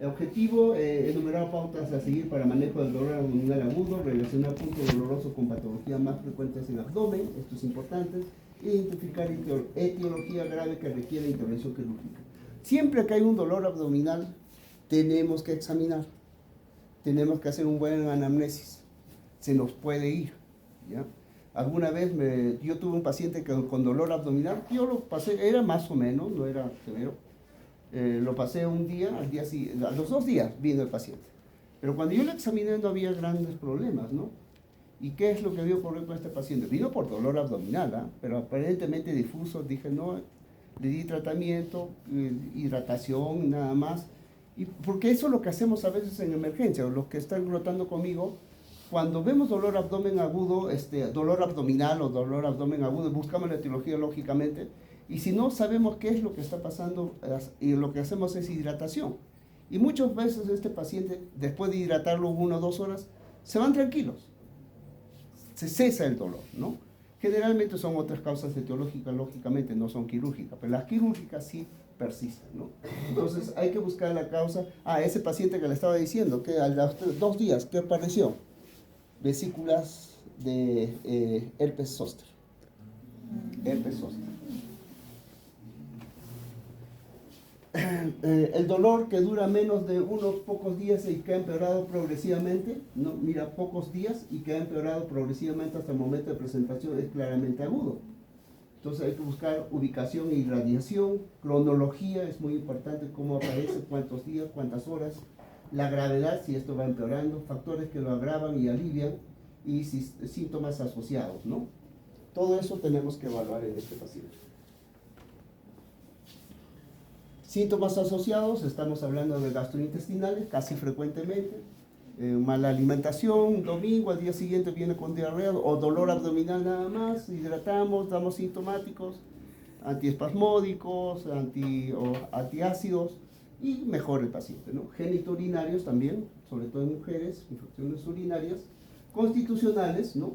El objetivo, enumerar pautas a seguir para manejo del dolor abdominal agudo, relacionar puntos dolorosos con patologías más frecuentes en el abdomen, esto es importante, identificar etiología grave que requiere intervención quirúrgica. Siempre que hay un dolor abdominal, tenemos que examinar, tenemos que hacer un buen anamnesis, se nos puede ir, ¿ya? Alguna vez yo tuve un paciente con dolor abdominal, yo lo pasé, era más o menos, no era severo, lo pasé un día, a los 2 días vino el paciente. Pero cuando yo lo examiné no había grandes problemas, ¿no? ¿Y qué es lo que vio ocurrir con este paciente? Vino por dolor abdominal, ¿eh? Pero aparentemente difuso. Dije, no, le di tratamiento, hidratación, nada más. Y porque eso es lo que hacemos a veces en emergencia, o los que están rotando conmigo, cuando vemos dolor abdomen agudo, dolor abdominal o dolor abdomen agudo, buscamos la etiología lógicamente, y si no sabemos qué es lo que está pasando, y lo que hacemos es hidratación. Y muchas veces este paciente, después de hidratarlo 1 o 2 horas, se van tranquilos, se cesa el dolor, ¿no? Generalmente son otras causas etiológicas, lógicamente, no son quirúrgicas, pero las quirúrgicas sí persisten, ¿no? Entonces hay que buscar la causa. Ese paciente que le estaba diciendo, que a los 2 días, ¿qué apareció? Vesículas de herpes zóster. Herpes zóster. El dolor que dura menos de unos pocos días y que ha empeorado progresivamente, no, mira, pocos días y que ha empeorado progresivamente hasta el momento de presentación, es claramente agudo. Entonces hay que buscar ubicación e irradiación, cronología, es muy importante cómo aparece, cuántos días, cuántas horas, la gravedad, si esto va empeorando, factores que lo agravan y alivian, y síntomas asociados, ¿no? Todo eso tenemos que evaluar en este paciente. Síntomas asociados, estamos hablando de gastrointestinales, casi frecuentemente, mala alimentación, domingo, al día siguiente viene con diarrea o dolor abdominal nada más, hidratamos, damos sintomáticos, antiespasmódicos, antiácidos, y mejora el paciente, ¿no? Genitourinarios también, sobre todo en mujeres, infecciones urinarias, constitucionales, ¿no?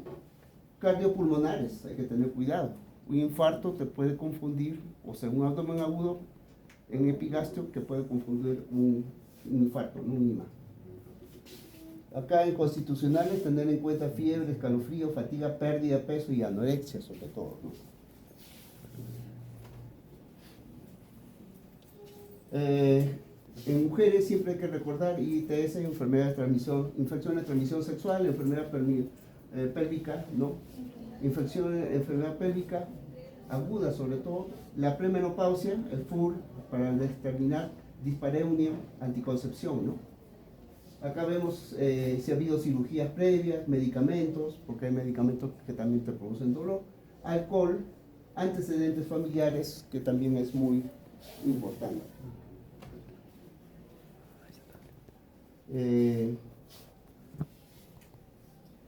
Cardiopulmonares, hay que tener cuidado. Un infarto te puede confundir, o sea, un abdomen agudo en epigastrio que puede confundir un infarto, no un IMA. Acá en constitucionales tener en cuenta fiebre, escalofrío, fatiga, pérdida de peso y anorexia sobre todo, ¿no? En mujeres siempre hay que recordar ITS, enfermedad de transmisión, infección de transmisión sexual, enfermedad pélvica, ¿no? Enfermedad pélvica aguda sobre todo, la premenopausia, el FUR, para determinar dispareunia, anticoncepción, ¿no? Acá vemos si ha habido cirugías previas, medicamentos, porque hay medicamentos que también te producen dolor, alcohol, antecedentes familiares, que también es muy importante.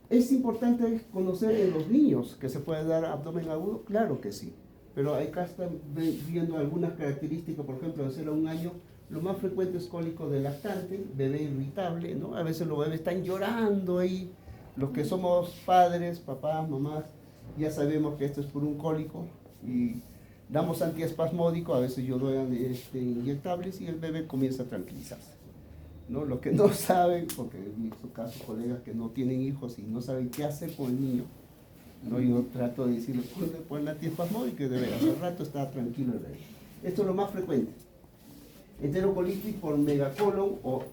¿Es importante conocer en los niños que se puede dar abdomen agudo? Claro que sí, pero acá están viendo algunas características, por ejemplo, de 0 a 1 año, lo más frecuente es cólico de lactante, bebé irritable, ¿no? A veces los bebés están llorando ahí, los que somos padres, papás, mamás, ya sabemos que esto es por un cólico y damos antiespasmódico, a veces yo doy inyectables y el bebé comienza a tranquilizarse, ¿no? Los que no saben, porque en su caso colegas que no tienen hijos y no saben qué hacer con el niño, ¿no? Yo trato de decirle, ponle antiespasmódico y de ver, hace rato está tranquilo el bebé. Esto es lo más frecuente. Enterocolitis por megacolon o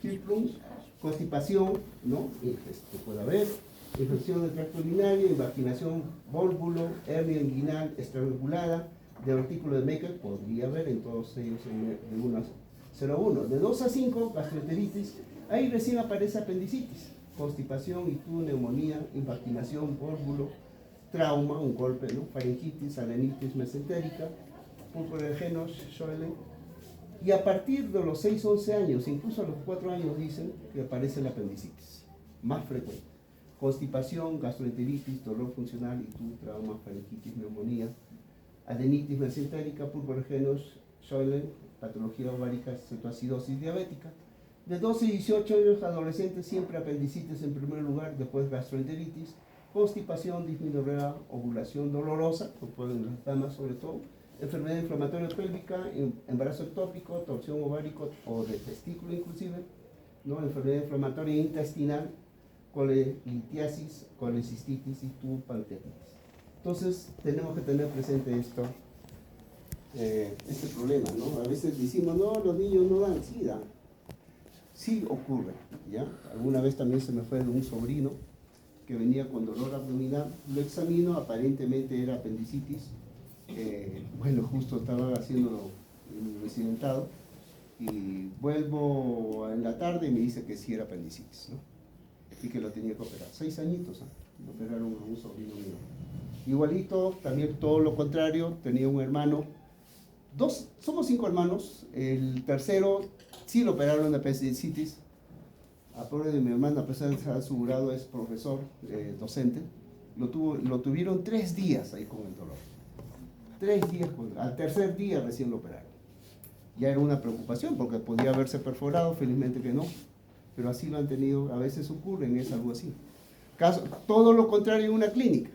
Hirschsprung, constipación, ¿no? Puede haber infección del tracto urinario, invaginación, vólvulo, hernia inguinal estrangulada, divertículo de Meckel, podría haber en todos ellos de 1 a 0,1. De 2 a 5, gastroenteritis, ahí recién aparece apendicitis, constipación, ictus, neumonía, invaginación, vólvulo, trauma, un golpe, ¿no? Faringitis, adenitis mesentérica, púrpura de Jenosch, Scheulen. Y a partir de los 6, 11 años, incluso a los 4 años dicen que aparece la apendicitis, más frecuente. Constipación, gastroenteritis, dolor funcional, ictus, trauma, faringitis, neumonía, adenitis mesentérica, púrpura de Jenosch, Scheulen, patología ovárica, cetoacidosis diabética. De 12 y 18 años, adolescentes, siempre apendicitis en primer lugar, después gastroenteritis, constipación, dismenorrea, ovulación dolorosa, en las damas sobre todo, enfermedad inflamatoria pélvica, embarazo ectópico, torsión ovárico o de testículo inclusive, ¿no? Enfermedad inflamatoria intestinal, colelitiasis, colecistitis y pancreatitis. Entonces tenemos que tener presente esto, este problema, ¿no? A veces decimos, no, los niños no dan, sí dan. Sí ocurre, ¿ya? Alguna vez también se me fue de un sobrino que venía con dolor abdominal, lo examino, aparentemente era apendicitis, bueno, justo estaba haciéndolo residentado, y vuelvo en la tarde y me dice que sí era apendicitis, ¿no? Y que lo tenía que operar. 6 añitos, ¿eh? Lo operaron a un sobrino mío. Igualito, también todo lo contrario, tenía un hermano, somos 5 hermanos, el tercero sí lo operaron de apendicitis, a pobre de mi hermana, a pesar de estar asegurado, es profesor, docente, lo tuvieron 3 días ahí con el dolor. 3 días, al tercer día recién lo operaron. Ya era una preocupación porque podía haberse perforado, felizmente que no, pero así lo han tenido, a veces ocurren, es algo así. Todo lo contrario en una clínica.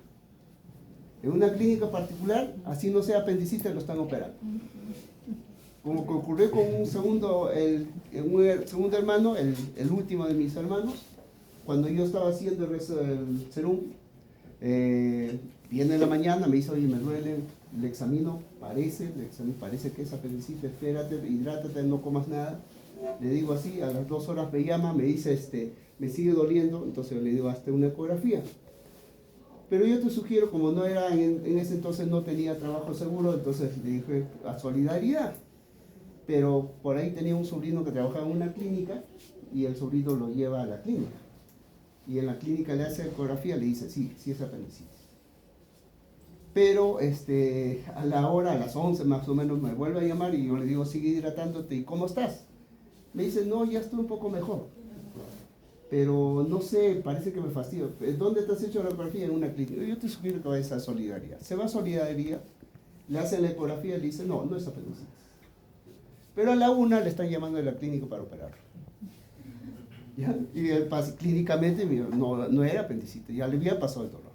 En una clínica particular, así no sea apendicitis, lo están operando. Como que ocurrió con un segundo hermano, el último de mis hermanos, cuando yo estaba haciendo el serum, viene en la mañana, me dice, oye, me duele, le examino, parece que es apendicitis, espérate, hidrátate, no comas nada. Le digo así, a las 2 horas me llama, me dice, me sigue doliendo, entonces le digo, hazte una ecografía. Pero yo te sugiero, como no era, en ese entonces no tenía trabajo seguro, entonces le dije, a solidaridad. Pero por ahí tenía un sobrino que trabajaba en una clínica y el sobrino lo lleva a la clínica. Y en la clínica le hace ecografía, le dice, sí es apendicitis. Pero a las 11 más o menos me vuelve a llamar y yo le digo, sigue hidratándote, ¿y cómo estás? Me dice, no, ya estoy un poco mejor. Pero no sé, parece que me fastidio. ¿Dónde te has hecho la ecografía? En una clínica. Yo te sugiero que vayas a Solidaridad. Se va a Solidaridad, le hacen la ecografía y le dicen, no es apendicitis. Pero a la 1 le están llamando de la clínica para operarlo. ¿Ya? Y clínicamente no era apendicitis, ya le había pasado el dolor.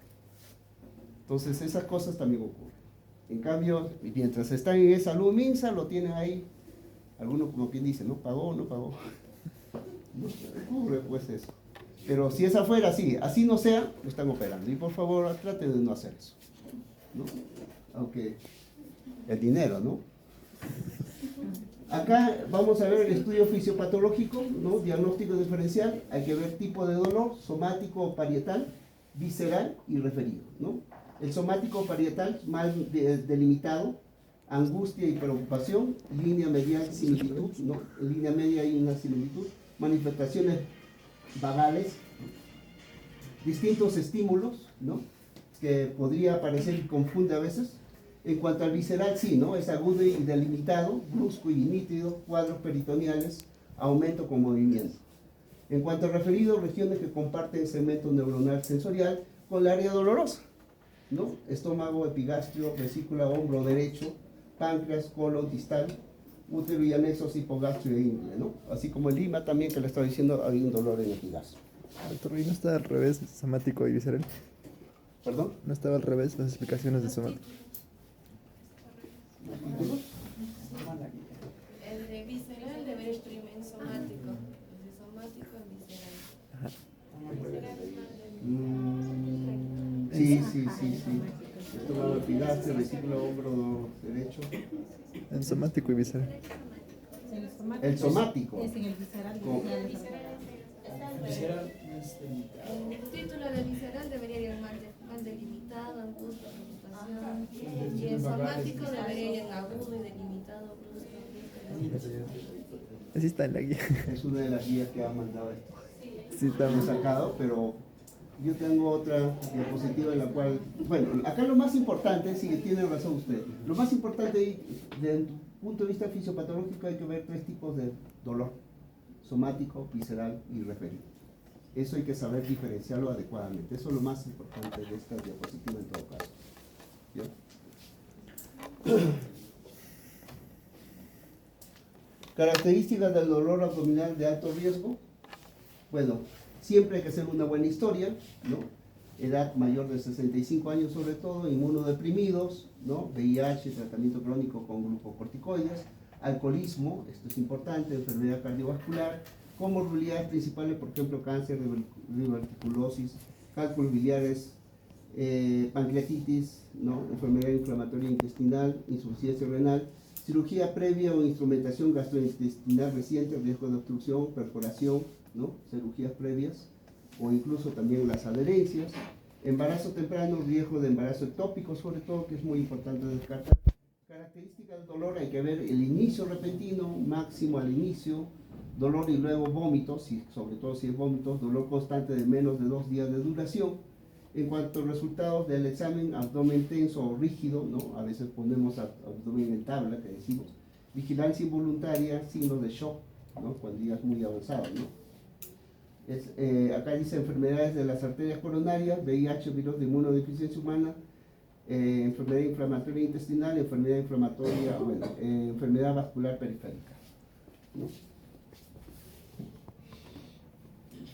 Entonces esas cosas también ocurren. En cambio, mientras está en esa salud minsa, lo tienen ahí. Algunos como quien dice, no pagó. No ocurre pues eso. Pero si es afuera, sí, así no sea, lo están operando. Y por favor, traten de no hacer eso, ¿no? Aunque el dinero, ¿no? Acá vamos a ver el estudio fisiopatológico, ¿no? Diagnóstico diferencial. Hay que ver tipo de dolor, somático o parietal, visceral y referido, ¿no? El somático parietal, mal delimitado, angustia y preocupación, línea medial, similitud, ¿no? En línea media hay una similitud, manifestaciones vagales, distintos estímulos, ¿no? Que podría parecer y confunde a veces. En cuanto al visceral, sí, ¿no? Es agudo y delimitado, brusco y nítido, cuadros peritoneales, aumento con movimiento. En cuanto al referido, regiones que comparten segmento neuronal sensorial con el área dolorosa, ¿no? Estómago, epigastrio, vesícula, hombro derecho, páncreas, colon, distal, útero y anexos, hipogastrio e ingle, ¿no? Así como el lima también, que le estaba diciendo, había un dolor en el epigastrio. Doctor, ¿y no está al revés somático y visceral? ¿Perdón? ¿No estaba al revés las explicaciones de somático? El de visceral debería estar en somático. El de somático en visceral. Ajá. Sí. Estómago, epigastrio, vesícula, hombro derecho. En somático y visceral. El somático. Es en el visceral. El título de visceral debería ir más delimitado, angustia, preocupación. Y el somático debería ir en agudo y delimitado, brusco. Así está en la guía. Es una de las guías que ha mandado esto. Sí, está Hemos sacado, pero yo tengo otra diapositiva en la cual, bueno, acá lo más importante, sí, tiene razón usted, lo más importante desde el punto de vista fisiopatológico hay que ver 3 tipos de dolor: somático, visceral y referido. Eso hay que saber diferenciarlo adecuadamente. Eso es lo más importante de esta diapositiva en todo caso. ¿Ya? Características del dolor abdominal de alto riesgo. Bueno, siempre hay que hacer una buena historia, ¿no? edad mayor de 65 años sobre todo, inmunodeprimidos, ¿no? VIH, tratamiento crónico con glucocorticoides, alcoholismo, esto es importante, enfermedad cardiovascular, comorbilidades principales, por ejemplo, cáncer, diverticulosis, cálculos biliares, pancreatitis, ¿no? Enfermedad inflamatoria intestinal, insuficiencia renal, cirugía previa o instrumentación gastrointestinal reciente, riesgo de obstrucción, perforación, ¿no? Cirugías previas, o incluso también las adherencias, embarazo temprano, riesgo de embarazo ectópico, sobre todo, que es muy importante descartar. Características del dolor, hay que ver el inicio repentino, máximo al inicio, dolor y luego vómitos, sobre todo si es vómitos, dolor constante de menos de 2 días de duración. En cuanto a resultados del examen, abdomen tenso o rígido, ¿no? A veces ponemos abdomen en tabla, que decimos, vigilancia involuntaria, signos de shock, ¿no? Cuando ya es muy avanzado, ¿no? Acá dice enfermedades de las arterias coronarias, VIH, virus de inmunodeficiencia humana, enfermedad inflamatoria intestinal, enfermedad inflamatoria, enfermedad vascular periférica, ¿no?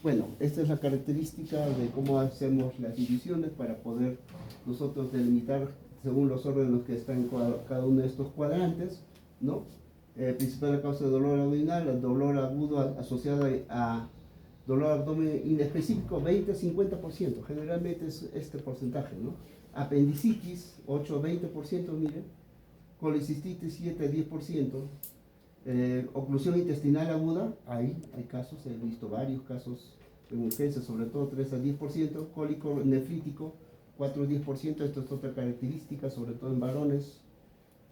Bueno, esta es la característica de cómo hacemos las divisiones para poder nosotros delimitar según los órganos que están en cada uno de estos cuadrantes, ¿no? Principal causa de dolor abdominal, el dolor agudo asociado a dolor abdomen inespecífico, 20-50%, generalmente es este porcentaje, ¿no? Apendicitis, 8-20%, miren, colicistitis, 7-10%, oclusión intestinal aguda, hay casos, he visto varios casos en urgencia, sobre todo 3-10%, cólico nefrítico, 4-10%, esto es otra característica, sobre todo en varones.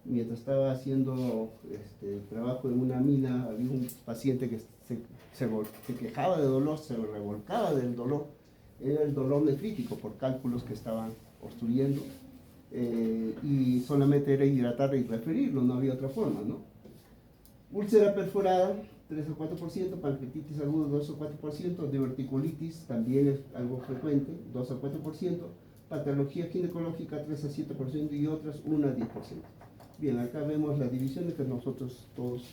Mientras estaba haciendo trabajo en una mina, había un paciente que se quejaba de dolor, se revolcaba del dolor, era el dolor nefrítico por cálculos que estaban obstruyendo, y solamente era hidratar y referirlo, no había otra forma, ¿no? Úlcera perforada, 3-4%, pancreatitis aguda, 2-4%, diverticulitis también es algo frecuente, 2-4%, patología ginecológica, 3-7% y otras 1-10%. Bien, acá vemos las divisiones que nosotros todos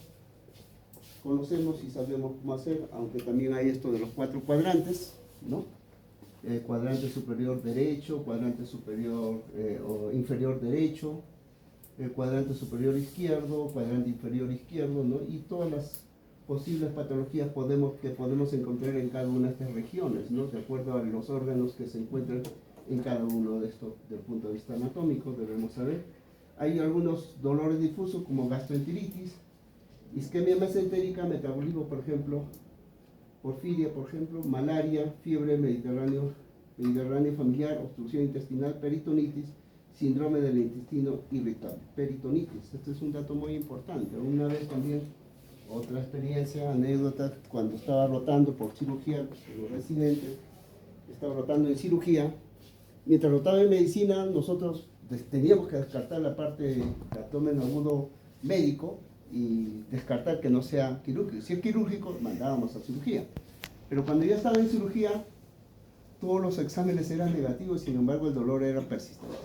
conocemos y sabemos cómo hacer, aunque también hay esto de los 4 cuadrantes, ¿no? Cuadrante superior derecho, cuadrante superior o inferior derecho, cuadrante superior izquierdo, cuadrante inferior izquierdo, ¿no? Y todas las posibles patologías que podemos encontrar en cada una de estas regiones, ¿no? De acuerdo a los órganos que se encuentran en cada uno de estos, desde el punto de vista anatómico, debemos saber. Hay algunos dolores difusos como gastroenteritis, isquemia mesentérica, metabolismo, por ejemplo, porfiria, por ejemplo, malaria, fiebre mediterránea familiar, obstrucción intestinal, peritonitis, síndrome del intestino irritable, peritonitis. Este es un dato muy importante. Una vez también, otra experiencia, anécdota, cuando estaba rotando por cirugía, como residente, estaba rotando en cirugía. Mientras rotaba en medicina, nosotros teníamos que descartar la parte de abdomen agudo médico y descartar que no sea quirúrgico. Si es quirúrgico, mandábamos a cirugía. Pero cuando ya estaba en cirugía, todos los exámenes eran negativos, sin embargo el dolor era persistente.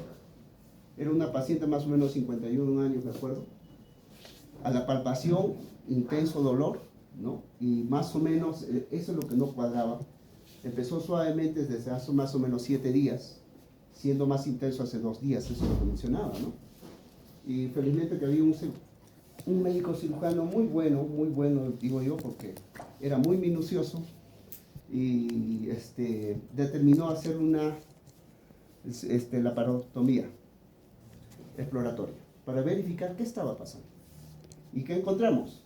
Era una paciente más o menos 51 años, me acuerdo. A la palpación, intenso dolor, ¿no? Y más o menos, eso es lo que no cuadraba. Empezó suavemente desde hace más o menos 7 días, siendo más intenso hace 2 días, eso es lo que mencionaba, ¿no? Y felizmente que había un médico cirujano muy bueno, digo yo, porque era muy minucioso y determinó hacer una laparotomía exploratoria para verificar qué estaba pasando. ¿Y qué encontramos?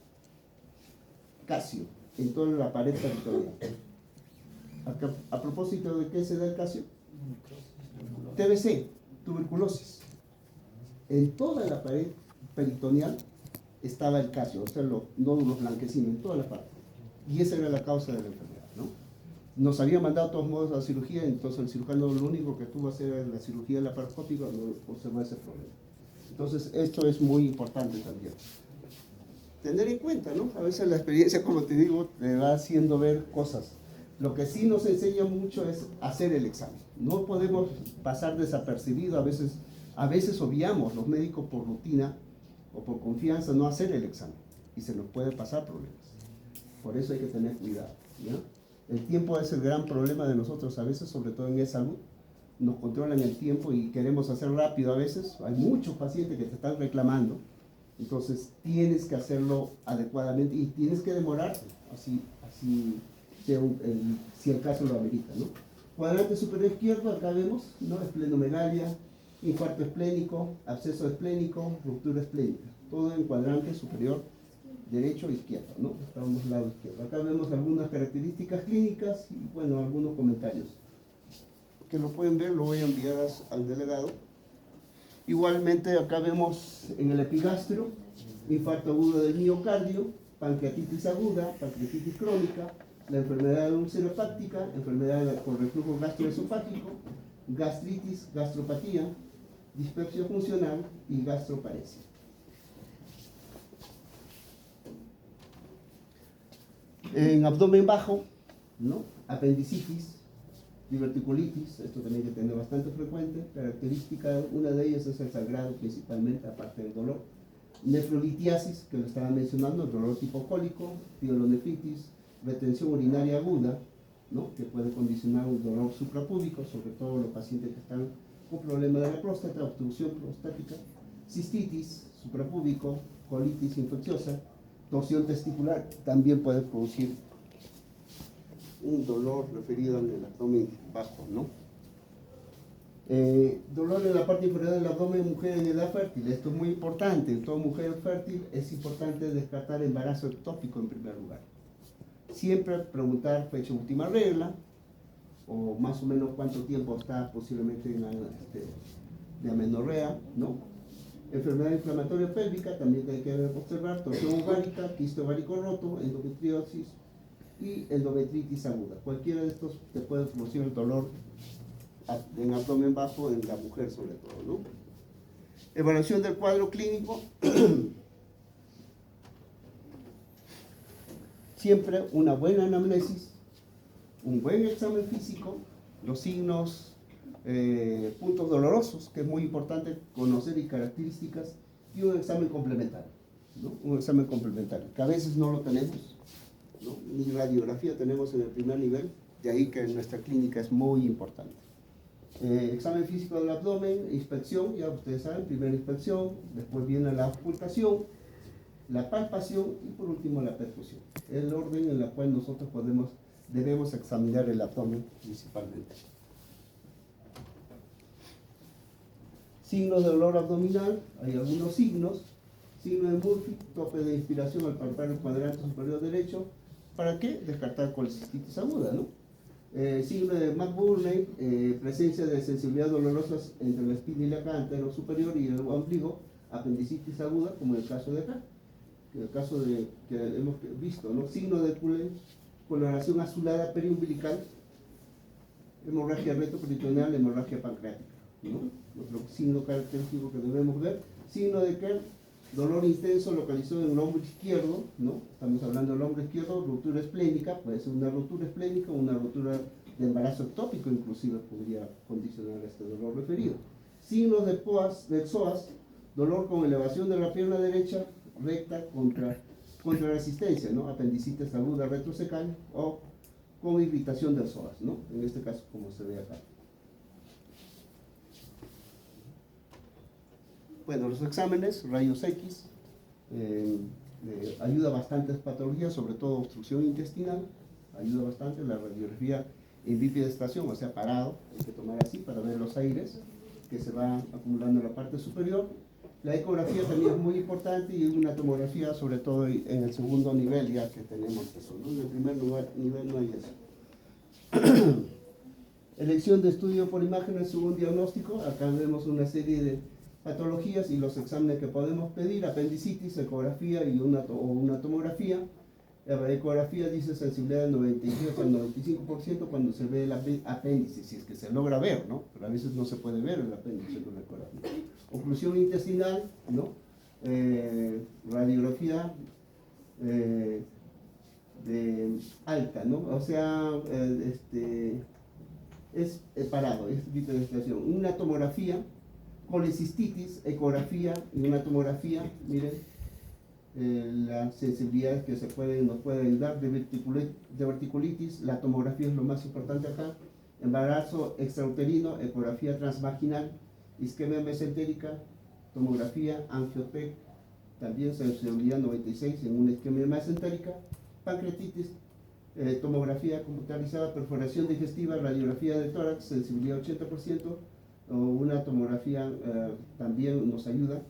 Calcio en toda la pared peritoneal. A propósito de qué se da el calcio, TBC, tuberculosis. En toda la pared peritoneal estaba el calcio, o sea, los nódulos blanquecinos, en toda la parte. Y esa era la causa de la enfermedad, ¿no? Nos había mandado de todos modos a la cirugía, entonces el cirujano lo único que tuvo que hacer era la cirugía laparoscópica, no observó ese problema. Entonces, esto es muy importante también. Tener en cuenta, ¿no? A veces la experiencia, como te digo, te va haciendo ver cosas. Lo que sí nos enseña mucho es hacer el examen. No podemos pasar desapercibido, a veces obviamos los médicos por rutina o por confianza no hacer el examen y se nos puede pasar problemas. Por eso hay que tener cuidado, ¿ya? El tiempo es el gran problema de nosotros a veces, sobre todo en e-salud, nos controlan el tiempo y queremos hacer rápido a veces. Hay muchos pacientes que te están reclamando, entonces tienes que hacerlo adecuadamente y tienes que demorarte, así si el caso lo amerita, ¿no? Cuadrante superior izquierdo, acá vemos, ¿no? Esplenomegalia, infarto esplénico, absceso esplénico, ruptura esplénica, todo en cuadrante superior derecho e izquierdo, ¿no? Estamos lado izquierdo. Acá vemos algunas características clínicas y, bueno, algunos comentarios. Que lo pueden ver, lo voy a enviar al delegado. Igualmente, acá vemos en el epigastrio, infarto agudo del miocardio, pancreatitis aguda, pancreatitis crónica, la enfermedad ulceropáctica, enfermedad por reflujo gastroesofágico, gastritis, gastropatía, dispepsia funcional y gastroparesia. En abdomen bajo, ¿no? Apendicitis, diverticulitis, esto también hay que tener bastante frecuente, característica, una de ellas es el sangrado principalmente, aparte del dolor. Nefrolitiasis, que lo estaba mencionando, el dolor tipo cólico, pielonefritis, retención urinaria aguda, ¿no? Que puede condicionar un dolor suprapúbico, sobre todo los pacientes que están con problemas de la próstata, obstrucción prostática, cistitis, suprapúbico, colitis infecciosa, torsión testicular, también puede producir un dolor referido en el abdomen bajo, ¿no? Dolor en la parte inferior del abdomen en mujer en edad fértil, esto es muy importante, en toda mujer fértil es importante descartar embarazo ectópico en primer lugar. Siempre preguntar fecha última regla, o más o menos cuánto tiempo está posiblemente en la de amenorrea, ¿no? Enfermedad inflamatoria pélvica, también hay que observar, torsión ovárica, quiste ovárico roto, endometriosis y endometritis aguda. Cualquiera de estos te puede producir el dolor en abdomen bajo en la mujer sobre todo, ¿no? Evaluación del cuadro clínico. Siempre una buena anamnesis, un buen examen físico, los signos, puntos dolorosos, que es muy importante conocer y características, y un examen complementario, ¿no? Un examen complementario, que a veces no lo tenemos, ¿no? Ni radiografía tenemos en el primer nivel, de ahí que nuestra clínica es muy importante. Examen físico del abdomen, inspección, ya ustedes saben, primera inspección, después viene la ocultación, la palpación y por último la perfusión. Es el orden en el cual nosotros debemos examinar el abdomen principalmente. Signos de dolor abdominal, hay algunos signos. Signo de Murphy, tope de inspiración al palpar el cuadrante superior derecho. ¿Para qué? Descartar colecistitis aguda, ¿no? Signo de McBurney, presencia de sensibilidad dolorosas entre la espina ilíaca anterior superior y el ombligo, apendicitis aguda, como en el caso de acá, el caso que hemos visto, ¿no? Signo de coloración azulada periumbilical, hemorragia retroperitoneal, hemorragia pancreática, ¿no? Otro signo característico que debemos ver. Signo de Kerr, dolor intenso localizado en el hombro izquierdo, ¿no? Estamos hablando del hombro izquierdo, ruptura esplénica, puede ser una ruptura esplénica o una ruptura de embarazo ectópico, inclusive podría condicionar este dolor referido. Signos de psoas, dolor con elevación de la pierna derecha recta contra resistencia, ¿no? Apendicitis aguda retrocecal o con irritación del psoas, ¿no? En este caso, como se ve acá. Bueno, los exámenes, rayos X, ayuda bastante a patologías, sobre todo obstrucción intestinal, ayuda bastante. La radiografía en bifidestación, o sea, parado, hay que tomar así para ver los aires que se van acumulando en la parte superior. La ecografía también es muy importante y una tomografía, sobre todo en el segundo nivel, ya que tenemos eso, ¿no? En el primer nivel no hay eso. Elección de estudio por imágenes según diagnóstico, acá vemos una serie de patologías y los exámenes que podemos pedir: apendicitis, ecografía y una tomografía. La ecografía dice sensibilidad del 93 al 95% cuando se ve el apéndice, si es que se logra ver, ¿no? Pero a veces no se puede ver el apéndice con la ecografía. Oclusión intestinal, ¿no? Radiografía de alta, ¿no? O sea, es parado, es bifidestación. Una tomografía, colecistitis, ecografía y una tomografía, miren, las sensibilidades que nos pueden ayudar de verticulitis. La tomografía es lo más importante acá, embarazo extrauterino, ecografía transvaginal, isquemia mesentérica, tomografía, angiotec, también sensibilidad 96 en una isquemia mesentérica, pancreatitis, tomografía computarizada, perforación digestiva, radiografía de tórax, sensibilidad 80%, o una tomografía también nos ayuda,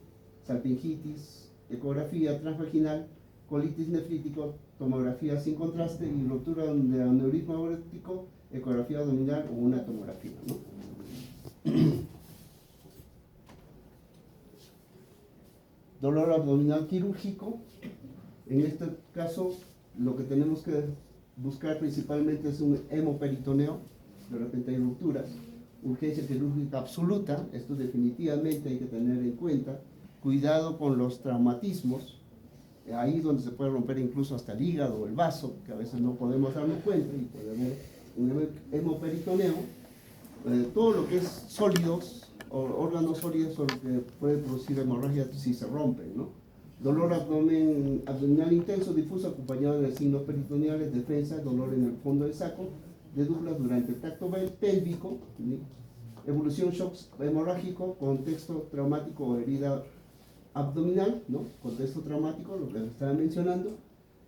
salpingitis, ecografía transvaginal, colitis nefrítico, tomografía sin contraste y ruptura de aneurisma aórtico, ecografía abdominal o una tomografía, ¿no? Dolor abdominal quirúrgico. En este caso, lo que tenemos que buscar principalmente es un hemoperitoneo. De repente hay rupturas. Urgencia quirúrgica absoluta. Esto definitivamente hay que tener en cuenta. Cuidado con los traumatismos. Ahí donde se puede romper incluso hasta el hígado o el vaso, que a veces no podemos darnos cuenta y puede haber un hemoperitoneo. Todo lo que es sólidos, órganos sólidos son los que pueden producir hemorragia si se rompen, ¿no? Dolor abdominal intenso, difuso, acompañado de signos peritoneales, defensa, dolor en el fondo del saco, dedúculas durante el tracto pélvico, ¿sí? Evolución shock hemorrágico, contexto traumático o herida abdominal, ¿no? Contexto traumático, lo que les estaba mencionando.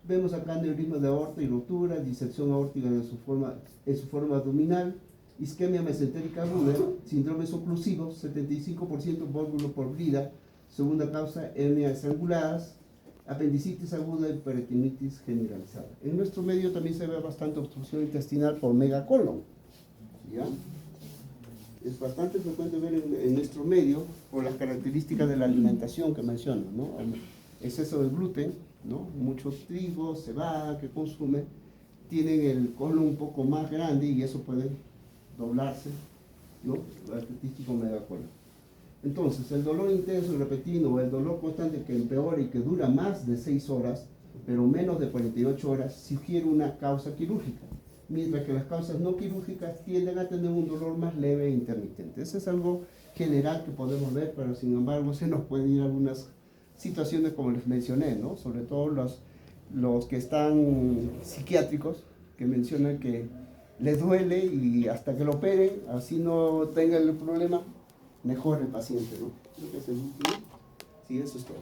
Vemos acá aneurisma de aorta y ruptura, disección aórtica en su forma abdominal, isquemia mesentérica aguda, síndromes oclusivos, 75% válvulo por brida, segunda causa, hernias estranguladas, apendicitis aguda y peritonitis generalizada. En nuestro medio también se ve bastante obstrucción intestinal por megacolon, ¿ya? Es bastante frecuente ver en nuestro medio por las características de la alimentación que menciono, ¿no? Exceso de gluten, ¿no? Mucho trigo, cebada que consume, tienen el colon un poco más grande y eso puede doblarse, ¿no? Artritístico megacolon. Entonces, el dolor intenso y repentino o el dolor constante que empeora y que dura más de 6 horas, pero menos de 48 horas, sugiere una causa quirúrgica, mientras que las causas no quirúrgicas tienden a tener un dolor más leve e intermitente. Eso es algo general que podemos ver, pero sin embargo se nos pueden ir algunas situaciones como les mencioné, ¿no? Sobre todo los que están psiquiátricos, que mencionan que les duele y hasta que lo operen, así no tengan el problema, mejor el paciente, ¿no? Creo que es el último. Sí, eso es todo.